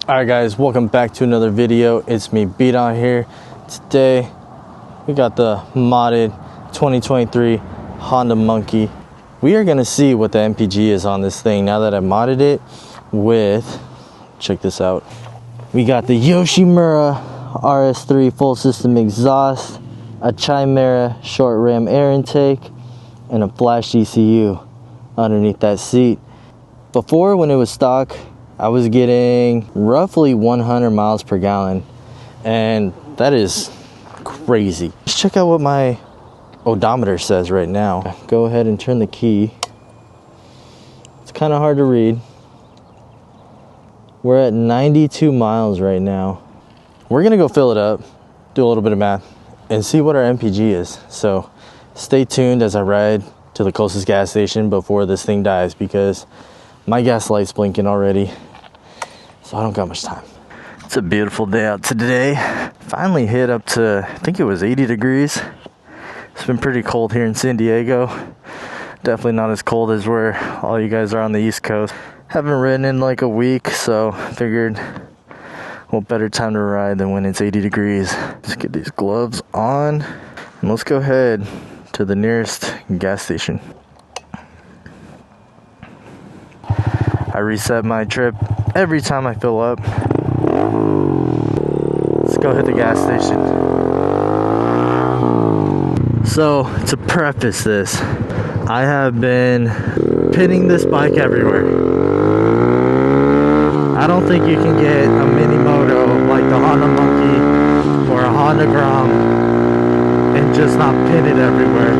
Alright guys, welcome back to another video. It's me, Beat On here. Today we got the modded 2023 Honda Monkey. We are gonna see what the MPG is on this thing now that I modded it with, check this out. We got the Yoshimura RS3 full system exhaust, a Chimera short ram air intake, and a flash ECU underneath that seat. Before, when it was stock, I was getting roughly 100 miles per gallon, and that is crazy. Let's check out what my odometer says right now. Go ahead and turn the key. It's kind of hard to read. We're at 92 miles right now. We're gonna go fill it up, do a little bit of math, and see what our MPG is. So stay tuned as I ride to the closest gas station before this thing dies, because my gas light's blinking already. So I don't got much time. It's a beautiful day out today. Finally hit up to, I think it was 80 degrees. It's been pretty cold here in San Diego. Definitely not as cold as where all you guys are on the East Coast. Haven't ridden in like a week, so figured, well, better time to ride than when it's 80 degrees. Just get these gloves on, and let's go ahead to the nearest gas station. I reset my trip every time I fill up. Let's go hit the gas station. So, to preface this, I have been pitting this bike everywhere. I don't think you can get a mini moto like the Honda Monkey or a Honda Grom and just not pin it everywhere.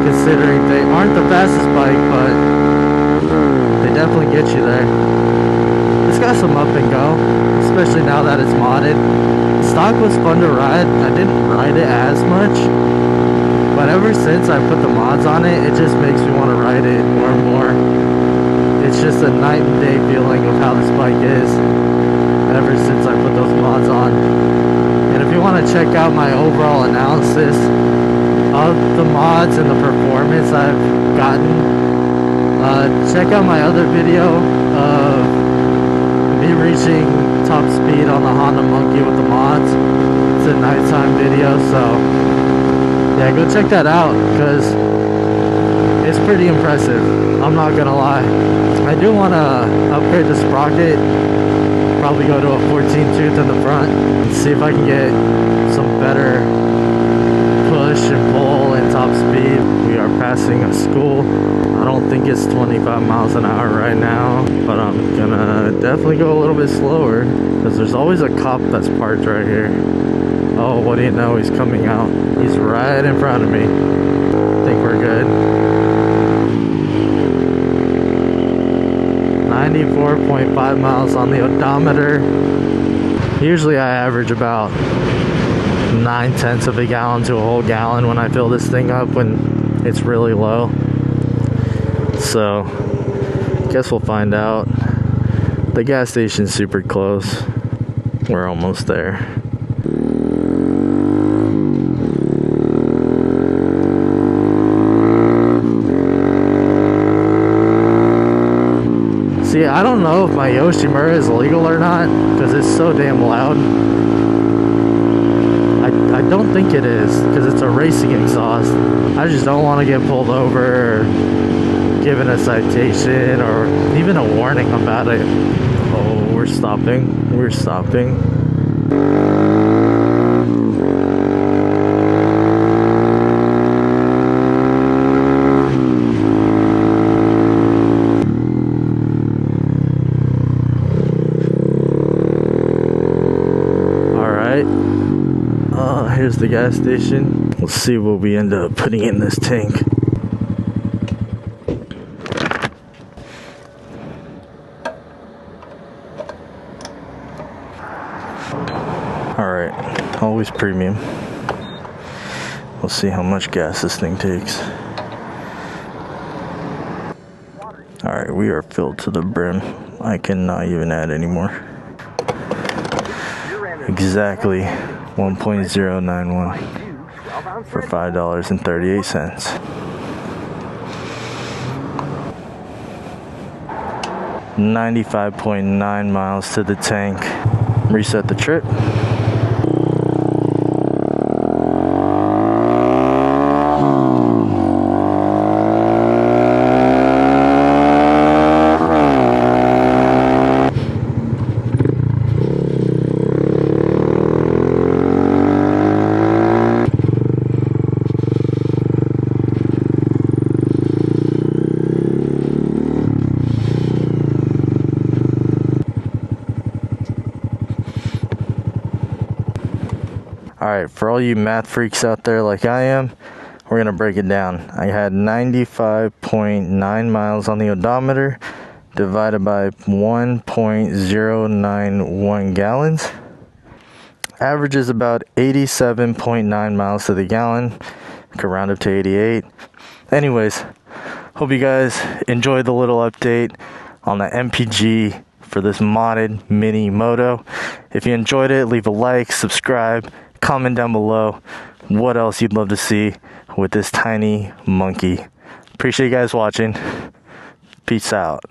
Considering they aren't the fastest bike, but they definitely get you there. It's got some up and go, especially now that it's modded. Stock was fun to ride. I didn't ride it as much, but ever since I put the mods on it, it just makes me want to ride it more and more. It's just a night and day feeling of how this bike is ever since I put those mods on. And if you want to check out my overall analysis of the mods and the performance I've gotten, check out my other video of me reaching top speed on the Honda Monkey with the mods. It's a nighttime video, so yeah, go check that out, because it's pretty impressive, I'm not gonna lie. I do want to upgrade the sprocket, probably go to a 14 tooth in the front, and see if I can get some better push and pull and top speed. We are passing a school. I don't think it's 25 miles an hour right now, but I'm gonna definitely go a little bit slower, because there's always a cop that's parked right here. Oh, what do you know, he's coming out. He's right in front of me. I think we're good. 94.5 miles on the odometer. Usually I average about 9/10 of a gallon to a whole gallon when I fill this thing up when it's really low. So, guess we'll find out. The gas station's super close. We're almost there. See, I don't know if my Yoshimura is legal or not, because it's so damn loud. I don't think it is, because it's a racing exhaust. I just don't want to get pulled over or given a citation or even a warning about it. Oh, we're stopping. We're stopping. Here's the gas station. Let's see what we end up putting in this tank. Alright, always premium. Let's see how much gas this thing takes. Alright, we are filled to the brim. I cannot even add anymore. Exactly 1.091 for $5.38. 95.9 miles to the tank. Reset the trip. Alright, for all you math freaks out there like I am, we're going to break it down. I had 95.9 miles on the odometer divided by 1.091 gallons. Average is about 87.9 miles to the gallon. Could round up to 88. Anyways, hope you guys enjoyed the little update on the MPG for this modded mini moto. If you enjoyed it, leave a like, subscribe, comment down below what else you'd love to see with this tiny monkey. Appreciate you guys watching. Peace out.